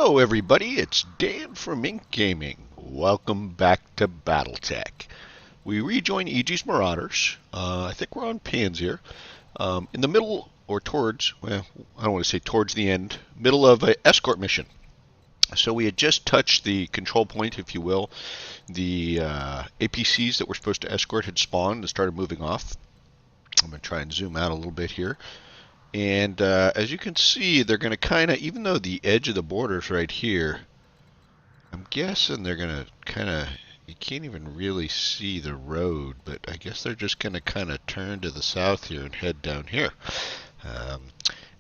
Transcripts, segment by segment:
Hello, everybody. It's Dan from Ink Gaming. Welcome back to Battletech. We rejoin Aegis Marauders. I think we're on Panzer. In the middle, or towards, well, I don't want to say towards the end, middle of an escort mission. So we had just touched the control point, if you will. The APCs that we're supposed to escort had spawned and started moving off. I'm going to try and zoom out a little bit here. And as you can see, they're going to kind of, even though the edge of the border is right here, I'm guessing they're going to kind of, you can't even really see the road, but I guess they're just going to kind of turn to the south here and head down here.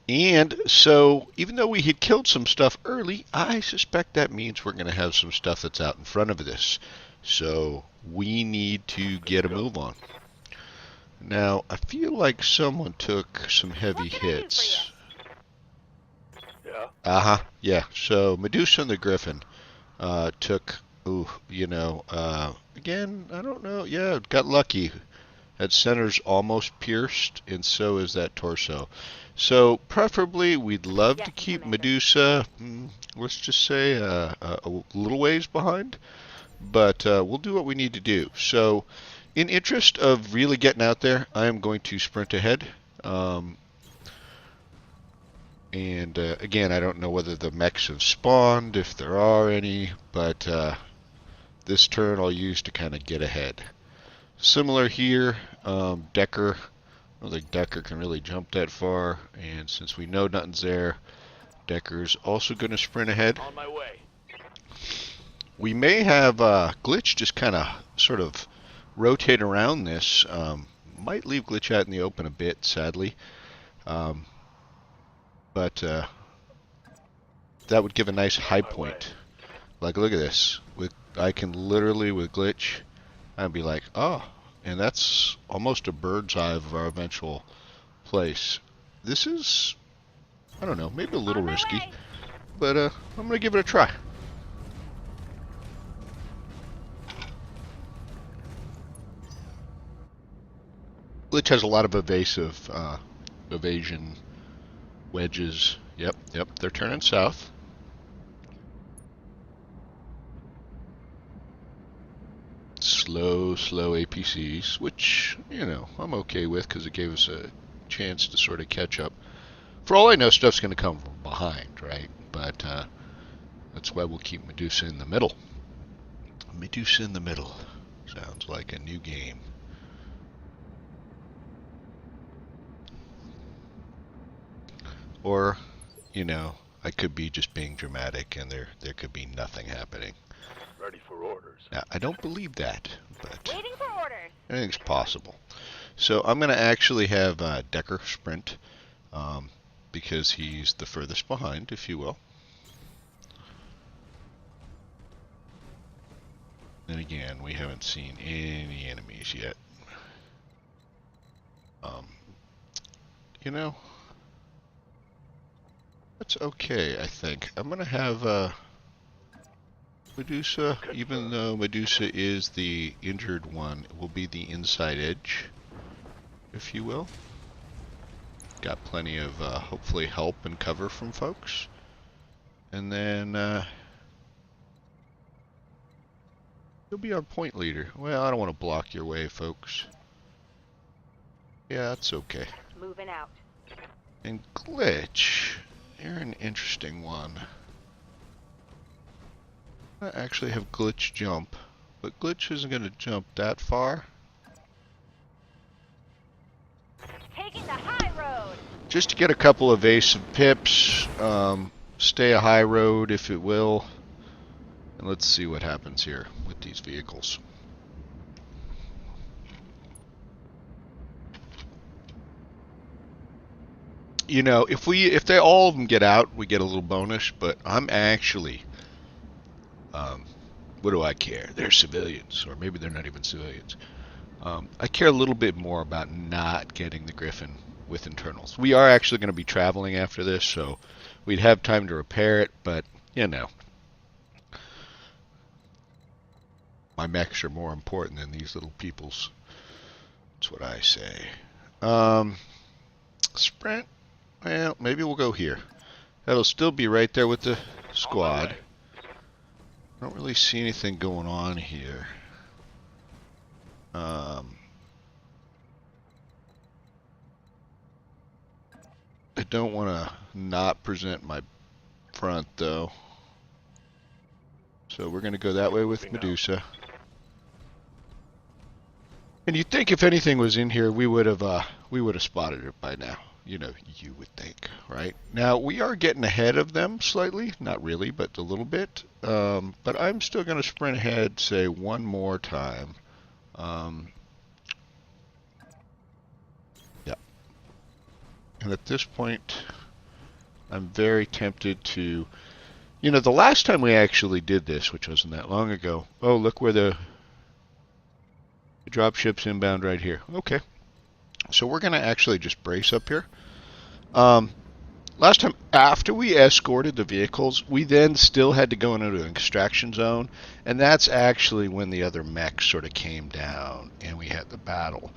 And so, even though we had killed some stuff early, I suspect that means we're going to have some stuff that's out in front of this. So, we need to get a move on. Now, I feel like someone took some heavy hits. Yeah. Yeah. So, Medusa and the Griffin took, again, I don't know. Yeah, got lucky. That center's almost pierced, and so is that torso. So, preferably, we'd love to keep Medusa, let's just say, a little ways behind. But we'll do what we need to do. So, in interest of really getting out there, I am going to sprint ahead. Again, I don't know whether the mechs have spawned, if there are any, but this turn I'll use to kind of get ahead. Similar here, Decker. I don't think Decker can really jump that far, and since we know nothing's there, Decker's also going to sprint ahead. On my way. We may have Glitch just kind of sort of rotate around this. Might leave Glitch out in the open a bit, sadly. But that would give a nice high point. Like, look at this. I can literally, with Glitch, I'd be like, oh, and that's almost a bird's eye of our eventual place. This is, I don't know, maybe a little risky, but I'm going to give it a try. Glitch has a lot of evasive evasion wedges. Yep, they're turning south. Slow APCs, which, I'm okay with because it gave us a chance to sort of catch up. For all I know, stuff's going to come from behind, right? But that's why we'll keep Medusa in the middle. Medusa in the middle. Sounds like a new game. Or, I could be just being dramatic and there could be nothing happening. Ready for orders. Now, I don't believe that, but Waiting for orders. anything's possible. So I'm going to actually have Decker sprint because he's the furthest behind, if you will. And again, we haven't seen any enemies yet. That's okay, I think. I'm going to have Medusa, even though Medusa is the injured one, it will be the inside edge, if you will. Got plenty of, hopefully, help and cover from folks. And then, you'll be our point leader. Well, I don't want to block your way, folks. Yeah, that's okay. Moving out. And Glitch, you're an interesting one. I actually have Glitch jump, but Glitch isn't going to jump that far. Taking the high road. Just to get a couple of evasive pips, stay a high road if it will, and let's see what happens here with these vehicles. If they all of them get out, we get a little bonus, but I'm actually, what do I care? They're civilians, or maybe they're not even civilians. I care a little bit more about not getting the Griffin with internals. We are actually going to be traveling after this, so we'd have time to repair it, but, my mechs are more important than these little peoples. That's what I say. Sprint. Well, maybe we'll go here. That'll still be right there with the squad. I don't really see anything going on here. I don't want to not present my front though. So we're going to go that way with Medusa. And you'd think if anything was in here, we would have spotted it by now. You know, you would think, right? Now we are getting ahead of them slightly, not really, but a little bit. But I'm still going to sprint ahead, say one more time. Yeah. And at this point, I'm very tempted to. You know, the last time we actually did this, which wasn't that long ago. Oh, look where the dropship's inbound right here. Okay. So we're going to actually just brace up here. Last time, after we escorted the vehicles, we then still had to go into an extraction zone, and that's actually when the other mechs sort of came down and we had the battle.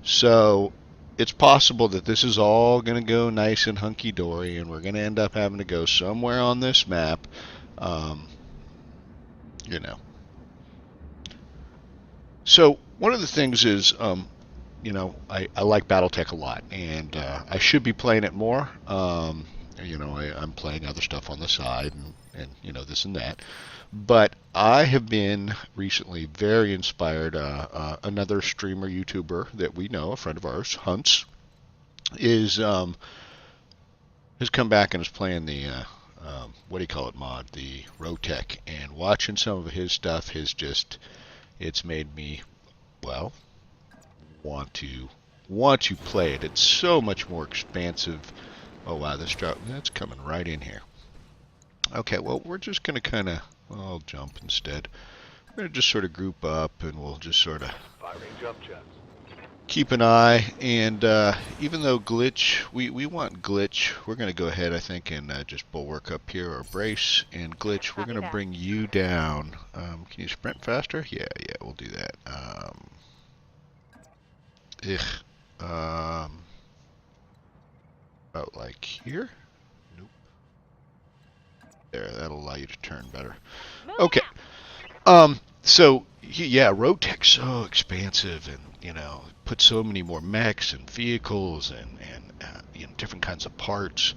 So it's possible that this is all going to go nice and hunky-dory, and we're going to end up having to go somewhere on this map, you know. So one of the things is, you know, I like Battletech a lot, and I should be playing it more. You know, I'm playing other stuff on the side, and you know, this and that. But I have been recently very inspired. Another streamer YouTuber that we know, a friend of ours, Hunts, has come back and is playing the what do you call it mod, the Rotech, and watching some of his stuff has just, it's made me, well, want to play it. It's so much more expansive. Oh wow, this drop, that's coming right in here. Okay, well, we're just gonna kind of, I'll jump instead. We're gonna just sort of group up, and we'll just sort of Firing jump jets. keep an eye. And even though glitch, we want glitch, we're gonna go ahead, I think, and just bulwark up here or brace. And glitch, we're gonna bring you down. Can you sprint faster? Yeah, we'll do that. About like here? Nope. There, that'll allow you to turn better. Okay. So yeah, Rotech's so expansive, and you know, put so many more mechs and vehicles and you know, different kinds of parts.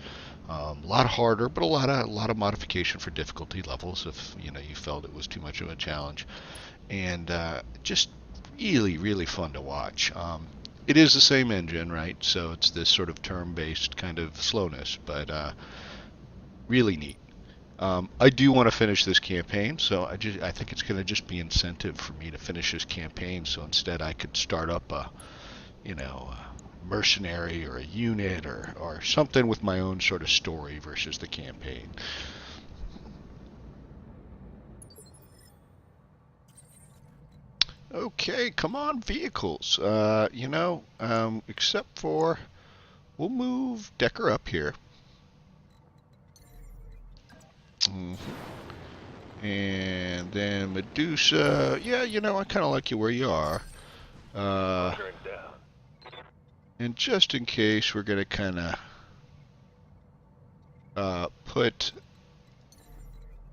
A lot harder, but a lot of modification for difficulty levels if you know you felt it was too much of a challenge, and just really fun to watch. It is the same engine, right? So it's this sort of turn-based kind of slowness, but really neat. I do want to finish this campaign, so I think it's going to just be incentive for me to finish this campaign. So instead, I could start up a, you know, a mercenary or a unit or something with my own sort of story versus the campaign. Okay, come on, vehicles. You know, except for, we'll move Decker up here. And then Medusa, yeah, you know, I kind of like you where you are. And just in case, we're going to kind of put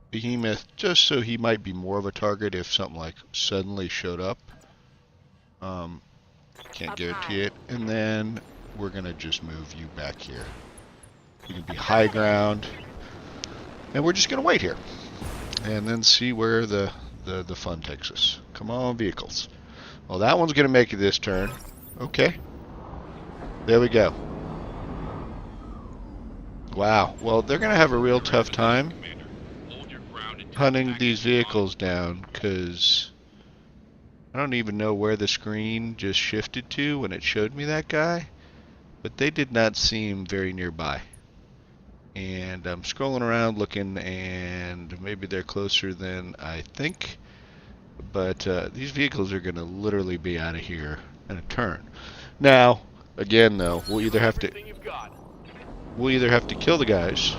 Behemoth just so he might be more of a target if something like suddenly showed up. Can't guarantee it. And then we're going to just move you back here. You can be high ground. And we're just going to wait here. And then see where the fun takes us. Come on, vehicles. Well, that one's going to make it this turn. Okay. There we go. Wow. Well, they're going to have a real tough time hunting these vehicles down, because I don't even know where the screen just shifted to when it showed me that guy, but they did not seem very nearby. And I'm scrolling around looking, and maybe they're closer than I think, but these vehicles are going to literally be out of here in a turn. Now, again though, we'll either have to kill the guys,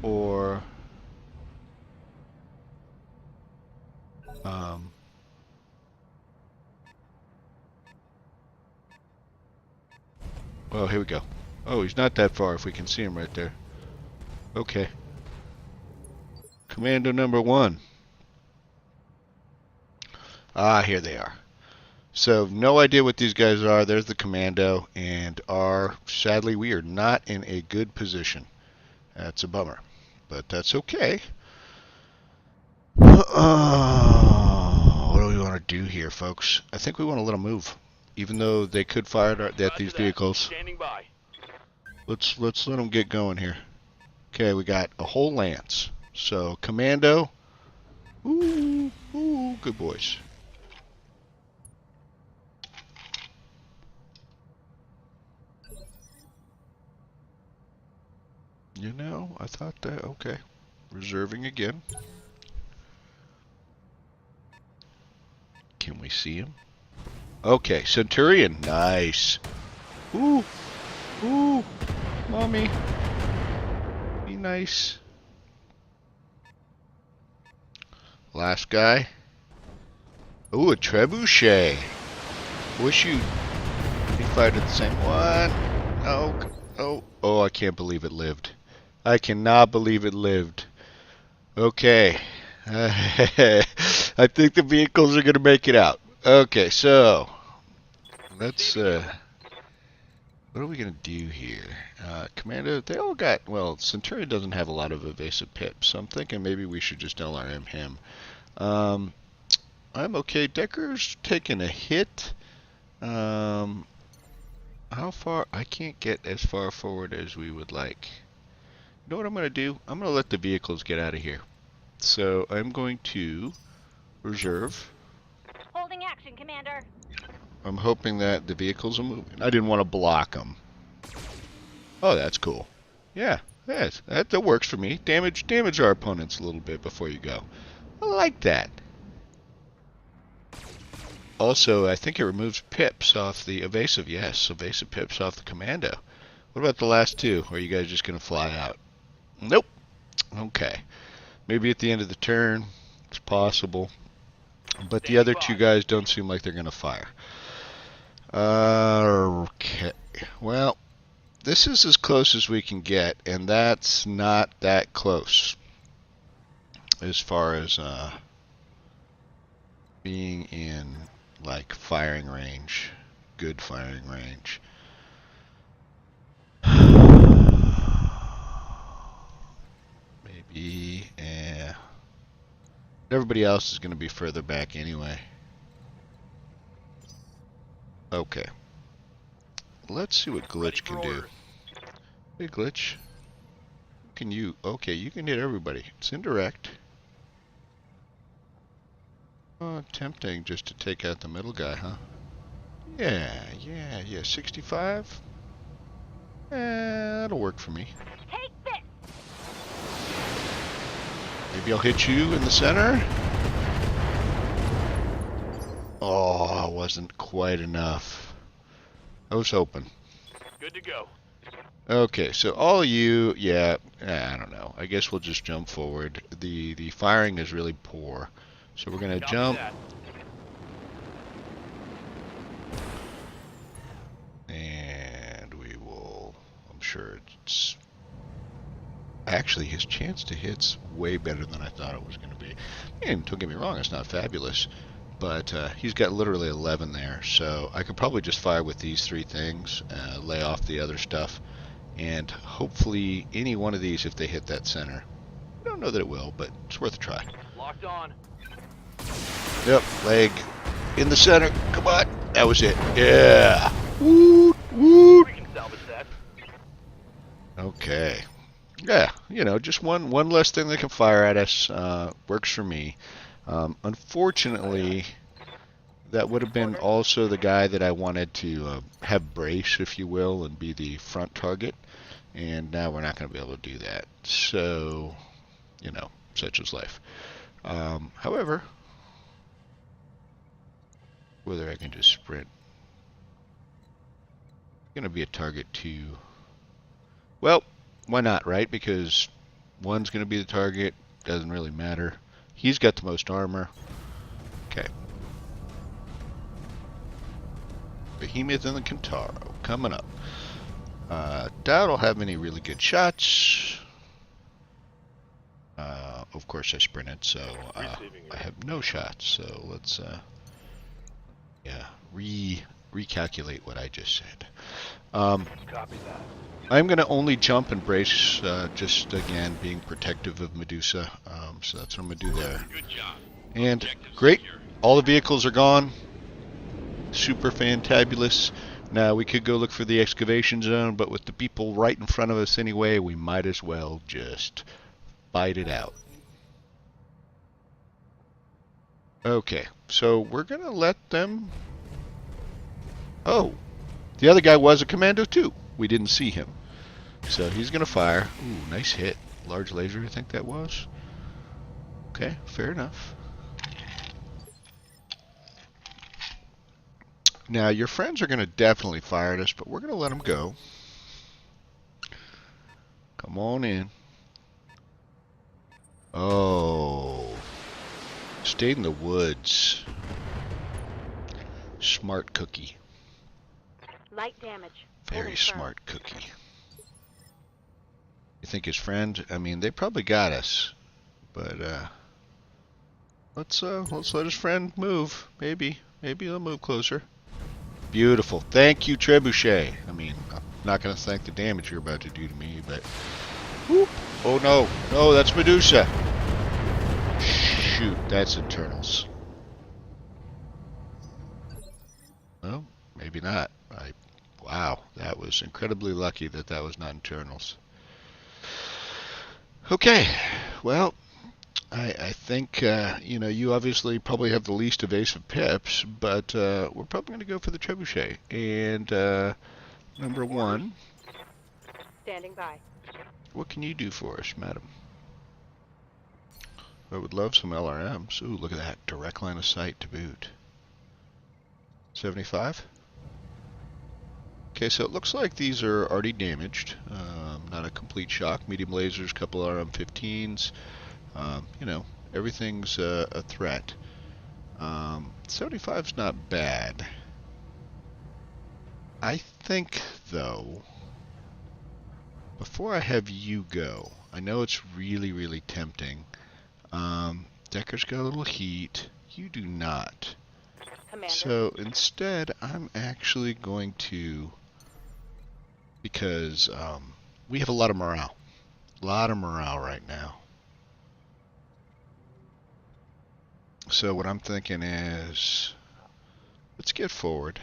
or well, here we go. Oh, he's not that far if we can see him right there. Okay. Commando number 1. Ah, here they are. So, no idea what these guys are. There's the commando, and sadly, we are not in a good position. That's a bummer, but that's okay. What do we want to do here, folks? I think we want to let them move, even though they could fire at these vehicles. Standing by. Let's let them get going here. Okay, we got a whole lance. So, commando. Ooh, good boys. You know, I thought that, okay. Reserving again. Can we see him? Okay, Centurion, nice. Ooh, mommy. Be nice. Last guy. Ooh, a trebuchet. Wish you fired at the same one. Oh, I can't believe it lived. I cannot believe it lived. Okay. I think the vehicles are going to make it out. Okay, so let's what are we going to do here? Commando, they all got, well, Centurion doesn't have a lot of evasive pips, so I'm thinking maybe we should just LRM him. I'm okay. Decker's taking a hit. How far? I can't get as far forward as we would like. You know what I'm going to do? I'm going to let the vehicles get out of here. So I'm going to reserve. Holding action, Commander. I'm hoping that the vehicles are moving. I didn't want to block them. Oh, that's cool. Yeah, that works for me. Damage our opponents a little bit before you go. I like that. Also, I think it removes pips off the evasive. Yes, evasive pips off the commando. What about the last two? Or are you guys just going to fly out? Nope. Okay. Maybe at the end of the turn. It's possible. But the other two guys don't seem like they're going to fire. Okay. Well, this is as close as we can get, and that's not that close as far as being in, like, firing range, good firing range. Maybe, everybody else is going to be further back anyway. Okay. Let's see what Glitch can do. Hey, Glitch. Can you? Okay, you can hit everybody. It's indirect. Tempting just to take out the middle guy, huh? Yeah. 65. That'll work for me. Take this. Maybe I'll hit you in the center. Oh, it wasn't quite enough. I was hoping. Good to go. Okay, so all you, yeah, I don't know. I guess we'll just jump forward. The firing is really poor. So we're going to jump. That. And we will, I'm sure it's, actually his chance to hit's way better than I thought it was going to be. And don't get me wrong, it's not fabulous. But he's got literally 11 there. So I could probably just fire with these three things, lay off the other stuff. And hopefully any one of these, if they hit that center. I don't know that it will, but it's worth a try. Locked on. Yep, leg in the center. Come on. That was it. Yeah. Woot, woot. We can salvage that. Okay. Yeah, you know, just one less thing they can fire at us. Works for me. Unfortunately, that would have been also the guy that I wanted to have brace, if you will, and be the front target. And now we're not going to be able to do that. So, you know, such is life. However, whether I can just sprint. Going to be a target to, well, why not, right? Because one's going to be the target. Doesn't really matter. He's got the most armor. Okay. Behemoth and the Kintaro coming up. Doubt I'll have any really good shots. of course I sprinted, so I have no shots. So let's yeah, recalculate what I just said. Copy that. I'm going to only jump and brace, just again being protective of Medusa. So that's what I'm going to do there. Good job. And Objective great, secure. all the vehicles are gone. Super fantabulous. Now we could go look for the excavation zone, but with the people right in front of us anyway, we might as well just bite it out. Okay, so we're going to let them... Oh, the other guy was a commando too. We didn't see him. So he's going to fire. Ooh, nice hit. Large laser, I think that was. Okay, fair enough. Now, your friends are going to definitely fire at us, but we're going to let them go. Come on in. Oh. Stayed in the woods. Smart cookie. Light damage. Very Holding firm. smart cookie. You think his friend? I mean, they probably got us, but let's let his friend move. Maybe they'll move closer. Beautiful. Thank you, Trebuchet. I mean, I'm not gonna thank the damage you're about to do to me, but whoop. Oh no, that's Medusa. Shoot, that's internals. Well, maybe not. Wow, that was incredibly lucky that was not internals. Okay, well, I think, you obviously probably have the least evasive pips, but we're probably going to go for the trebuchet. And number one, Standing by. what can you do for us, madam? I would love some LRMs. Ooh, look at that. Direct line of sight to boot. 75? Okay, so it looks like these are already damaged. Not a complete shock. Medium lasers, couple RM15s. Everything's a threat. 75's not bad. I think, though, before I have you go, I know it's really, really tempting. Decker's got a little heat. You do not. Commander. So instead, I'm actually going to, because we have a lot of morale. A lot of morale right now. So what I'm thinking is, let's get forward.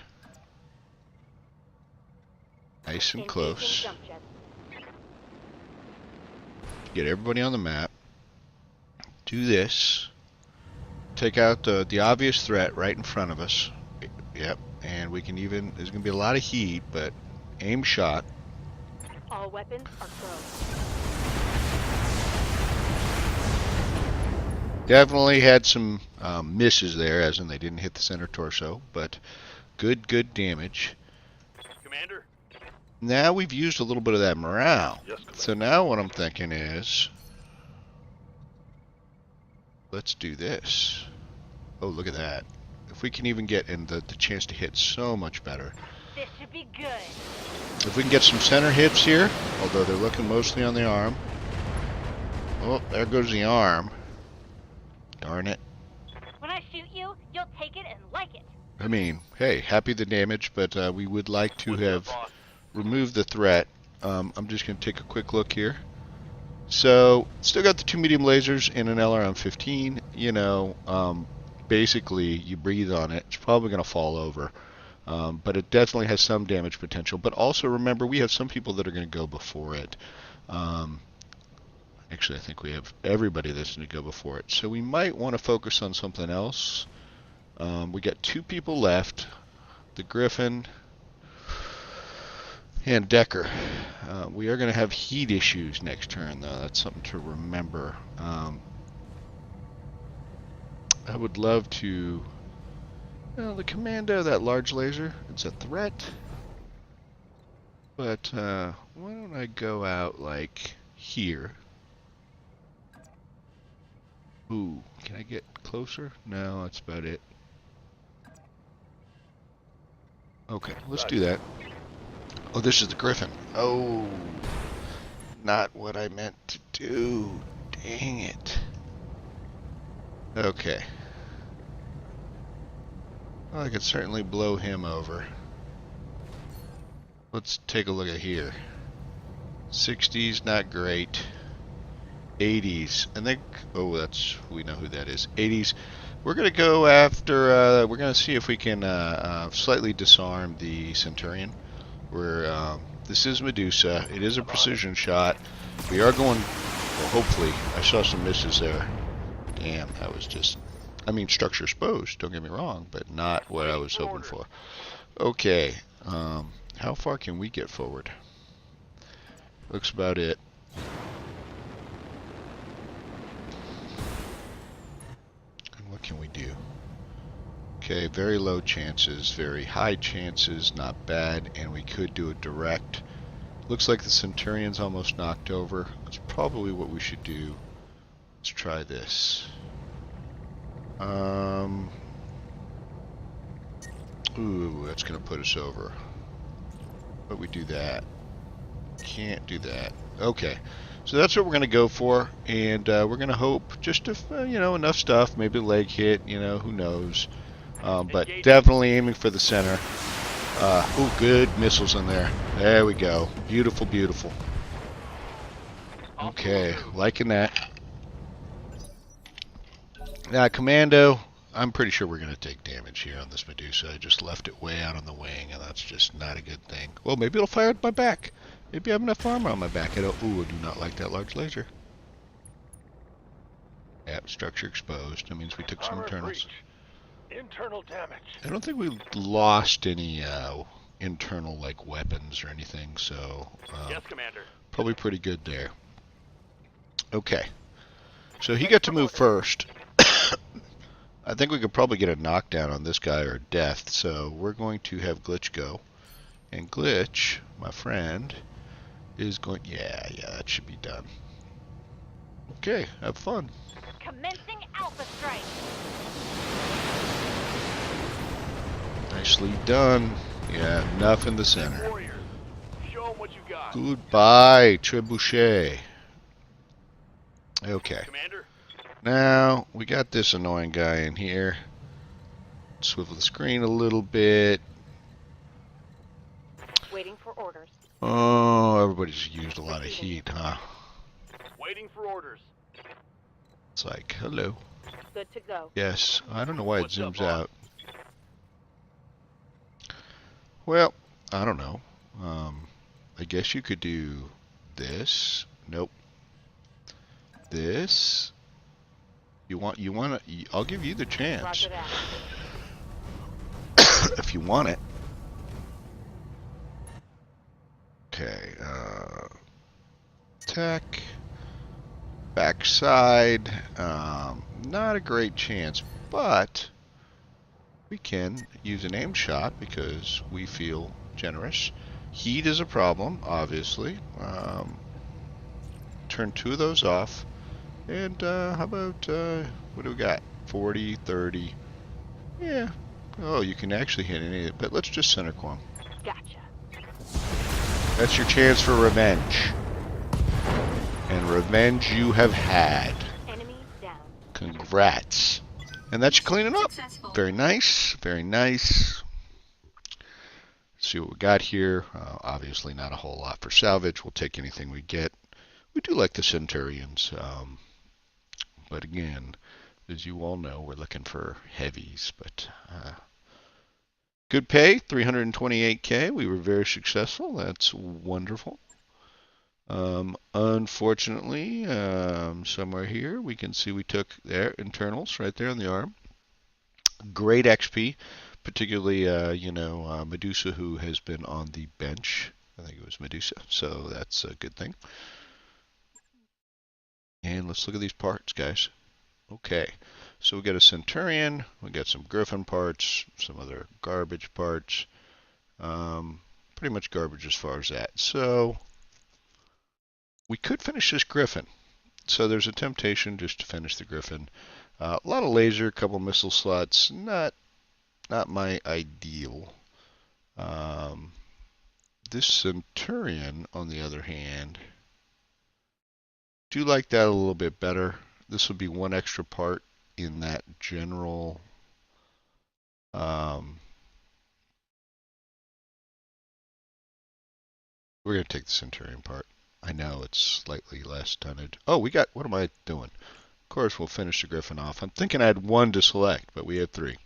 Nice and close. Jump jet. Get everybody on the map. Do this. Take out the obvious threat right in front of us. Yep. And we can even, there's going to be a lot of heat, but aim shot. All weapons are closed. Definitely had some misses there, as in they didn't hit the center torso, but good damage. Commander? Now we've used a little bit of that morale. Yes, Commander. So now what I'm thinking is, let's do this. Oh, look at that. If we can even get in the chance to hit so much better. This should be good. If we can get some center hits here, although they're looking mostly on the arm. Oh, there goes the arm. Darn it. When I shoot you, you'll take it and like it. I mean, hey, happy the damage, but we would like to What's up, have boss? removed the threat. I'm just going to take a quick look here. So, still got the 2 medium lasers and an LRM-15. Basically, you breathe on it, it's probably going to fall over. But it definitely has some damage potential. But also remember, we have some people that are going to go before it. Actually, I think we have everybody that's going to go before it. So we might want to focus on something else. We got 2 people left. The Griffin and Decker. We are going to have heat issues next turn, though. That's something to remember. I would love to... Well, the commando, that large laser, it's a threat. But why don't I go out, like, here? Ooh, can I get closer? No, that's about it. Okay, let's do that. Oh, this is the Griffin. Oh, not what I meant to do. Dang it. Okay. Well, I could certainly blow him over. Let's take a look at here. 60s, not great. 80s, I think. Oh, we know who that is. 80s. We're gonna go after. We're gonna see if we can slightly disarm the Centurion. This is Medusa. It is a precision shot. We are going. Well, hopefully, I saw some misses there. Damn, that was just. I mean, structure exposed. Don't get me wrong, but not what I was hoping for. Okay. How far can we get forward? Looks about it. And what can we do? Okay, very low chances, very high chances, not bad, and we could do a direct. Looks like the Centurion's almost knocked over. That's probably what we should do. Let's try this. Ooh, that's gonna put us over. But we do that. Can't do that. Okay, so that's what we're gonna go for, and we're gonna hope just if enough stuff, maybe leg hit, who knows. But definitely aiming for the center. Ooh, good missiles in there. There we go. Beautiful, beautiful. Okay, liking that. Now, Commando, I'm pretty sure we're going to take damage here on this Medusa. I just left it way out on the wing, and that's just not a good thing. Well, maybe it'll fire at my back. Maybe I have enough armor on my back. Ooh, I do not like that large laser. Yep, structure exposed. That means we took some internals. Internal damage. I don't think we lost any internal weapons or anything, so Yes, Commander. Probably pretty good there. Okay, so he got to move first. I think we could probably get a knockdown on this guy or death, so we're going to have Glitch go. And Glitch, my friend, is going... Yeah, that should be done. Okay, have fun. Commencing Alpha Strike. Nicely done. Yeah, enough in the center. Warriors, show 'em what you got. Goodbye, Trebuchet. Okay. Commander. Now, we got this annoying guy in here. Swivel the screen a little bit. Waiting for orders. Oh, everybody's used a lot of heat, huh? Waiting for orders. It's like, hello. Good to go. Yes, I don't know why it What's up, zooms boss? out. Well, I don't know. I guess you could do this. Nope. This. I'll give you the chance. Roger that. If you want it. Okay, tech. Backside. Not a great chance, but we can use an aim shot because we feel generous. Heat is a problem, obviously. Turn 2 of those off. And how about, what do we got? 40, 30. Yeah. Oh, you can actually hit any of it, but let's just center quam. Gotcha. That's your chance for revenge. And revenge you have had. Enemy down. Congrats. And that's you cleaning up. Very nice. Very nice. Let's see what we got here. Obviously not a whole lot for salvage. We'll take anything we get. We do like the Centurions. But again, as you all know, we're looking for heavies. But good pay, 328K. We were very successful. That's wonderful. Unfortunately, somewhere here we can see we took their internals right there on the arm. Great XP, particularly Medusa, who has been on the bench. I think it was Medusa, so that's a good thing. And let's look at these parts, guys. Okay, so we got a Centurion, we got some Griffin parts, some other garbage parts. Pretty much garbage as far as that. So we could finish this Griffin. So there's a temptation just to finish the Griffin. A lot of laser, a couple missile slots. Not my ideal. This Centurion, on the other hand, do like that a little bit better. This would be one extra part in that general. Um, we're going to take the Centurion part. I know it's slightly less tonnage. Oh, we got. What am I doing? Of course, we'll finish the Griffin off. I'm thinking I had one to select, but we had three.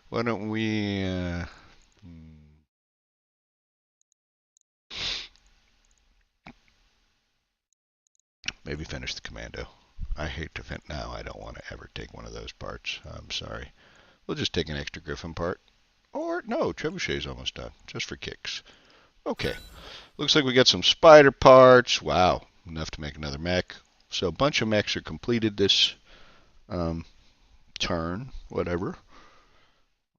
Why don't we? Maybe finish the Commando. I hate to fin. No, I don't want to ever take one of those parts. I'm sorry. We'll just take an extra Griffin part. Or, no, Trebuchet's almost done, just for kicks. Okay. Looks like we got some spider parts. Wow, enough to make another mech. So a bunch of mechs are completed this turn, whatever.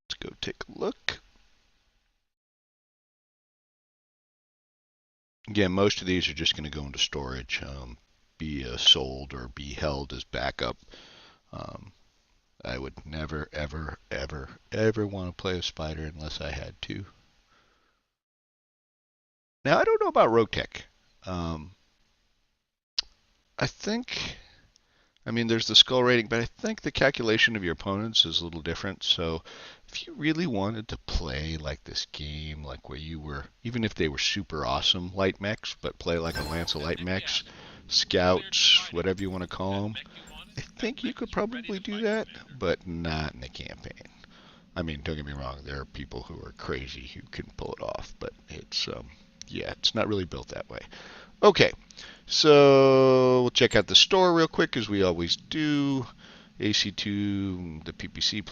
Let's go take a look. Again, most of these are just going to go into storage, be sold or be held as backup. I would never, ever, ever, ever want to play a spider unless I had to. Now, I don't know about Rogue Tech. I think, I mean, there's the skull rating, but I think the calculation of your opponents is a little different. So if you really wanted to play like this game, like where you were, even if they were super awesome light mechs, but play like a Lance of light mechs, scouts, whatever you want to call them, I think you could probably do that, but not in a campaign. I mean, don't get me wrong, there are people who are crazy who can pull it off, but it's, yeah, it's not really built that way. Okay, so we'll check out the store real quick, as we always do. AC2, the PPC++,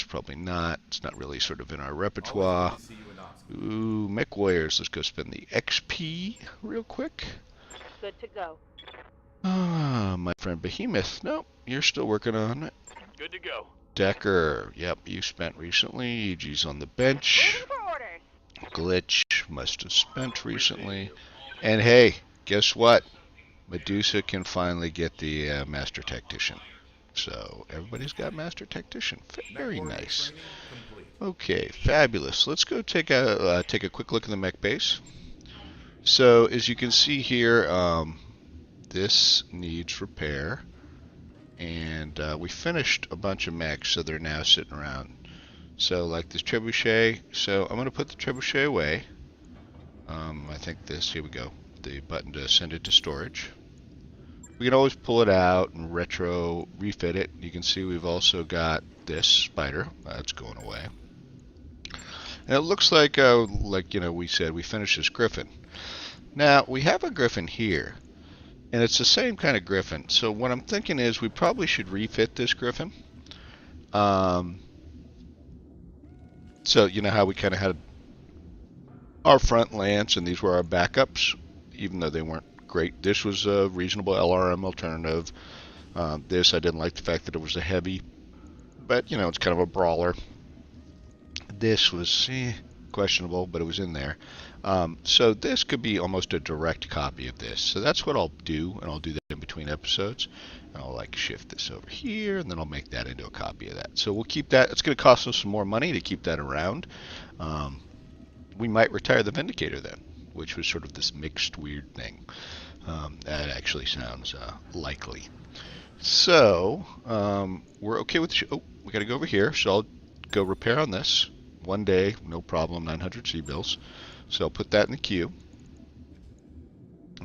probably not. It's not really sort of in our repertoire. Ooh, Mech Warriors. Let's go spend the XP real quick. Good to go. Ah, my friend Behemoth. Nope, you're still working on it. Good to go. Decker. Yep, you spent recently. EG's on the bench. Waiting for orders. Glitch must have spent recently. And hey, guess what? Medusa can finally get the Master Tactician. So everybody's got Master Tactician. Very nice. Okay, fabulous. Let's go take a quick look at the mech base. So as you can see here, this needs repair. And we finished a bunch of mechs, so they're now sitting around. So like this trebuchet, so I'm going to put the trebuchet away. I think this, here we go, the button to send it to storage. We can always pull it out and retro refit it. You can see we've also got this spider, that's going away. And it looks like you know, we said we finished this Griffin. Now we have a Griffin here, and it's the same kind of Griffin. So what I'm thinking is we probably should refit this Griffin. So you know how we kind of had our front lance, and these were our backups, even though they weren't great. This was a reasonable LRM alternative. This, I didn't like the fact that it was a heavy, but you know, it's kind of a brawler. This was questionable, but it was in there. So this could be almost a direct copy of this. So that's what I'll do, and I'll do that in between episodes. And I'll like shift this over here, and then I'll make that into a copy of that. So we'll keep that. It's going to cost us some more money to keep that around. We might retire the Vindicator then, which was sort of this mixed weird thing. That actually sounds likely. So we're okay with oh, we got to go over here. So I'll go repair on this. One day, no problem, 900 C-bills. So I'll put that in the queue.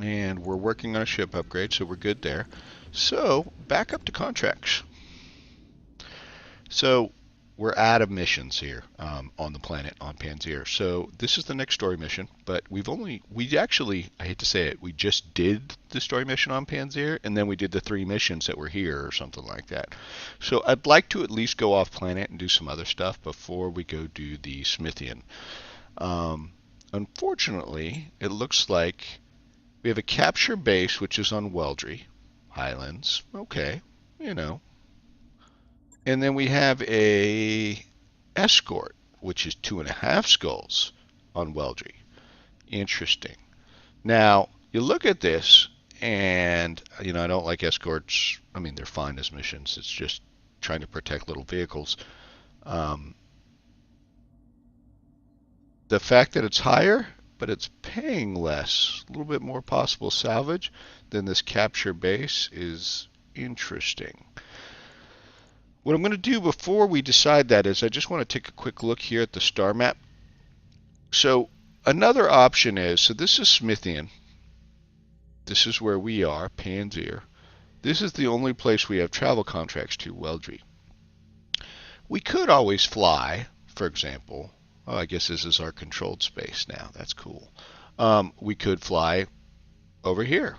And we're working on a ship upgrade, so we're good there. So back up to contracts. So we're out of missions here on the planet, on Panzer. So this is the next story mission, but we actually, I hate to say it, we just did the story mission on Panzer, and then we did the 3 missions that were here or something like that. So I'd like to at least go off planet and do some other stuff before we go do the Smithian. Unfortunately, it looks like we have a capture base, which is on Weldry Highlands. Okay, you know. And then we have a escort, which is 2.5 skulls on Weldry. Interesting. Now, you look at this, and, you know, I don't like escorts. I mean, they're fine as missions. It's just trying to protect little vehicles. The fact that it's higher, but it's paying less, a little bit more possible salvage than this capture base is interesting. What I'm going to do before we decide that is I just want to take a quick look here at the star map. So another option is, so this is Smithian. This is where we are, Panzer. This is the only place we have travel contracts to, Weldry. We could always fly, for example. Oh, I guess this is our controlled space now. That's cool. We could fly over here.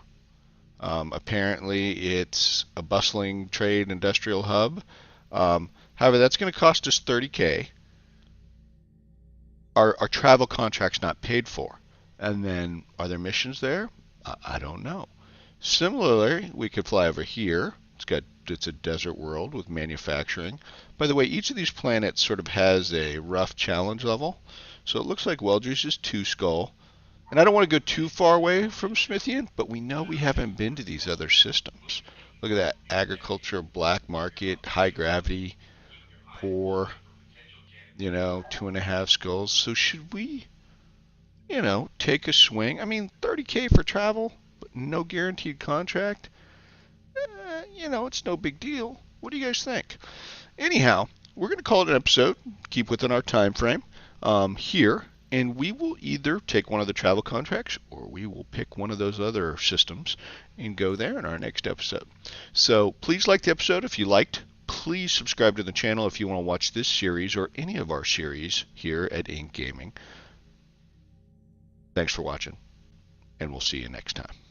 Apparently, it's a bustling trade industrial hub. However, that's going to cost us 30K. Our travel contract's not paid for. And then, are there missions there? I don't know. Similarly, we could fly over here. It's a desert world with manufacturing. By the way, each of these planets sort of has a rough challenge level. So it looks like Weldry's is 2 Skull. And I don't want to go too far away from Smithian, but we know we haven't been to these other systems. Look at that. Agriculture, black market, high gravity, poor, 2.5 skulls. So should we, take a swing? I mean, 30K for travel, but no guaranteed contract. It's no big deal. What do you guys think? Anyhow, we're going to call it an episode, keep within our time frame here, and we will either take one of the travel contracts or we will pick one of those other systems and go there in our next episode. So please like the episode if you liked. Please subscribe to the channel if you want to watch this series or any of our series here at Ink Gaming. Thanks for watching, and we'll see you next time.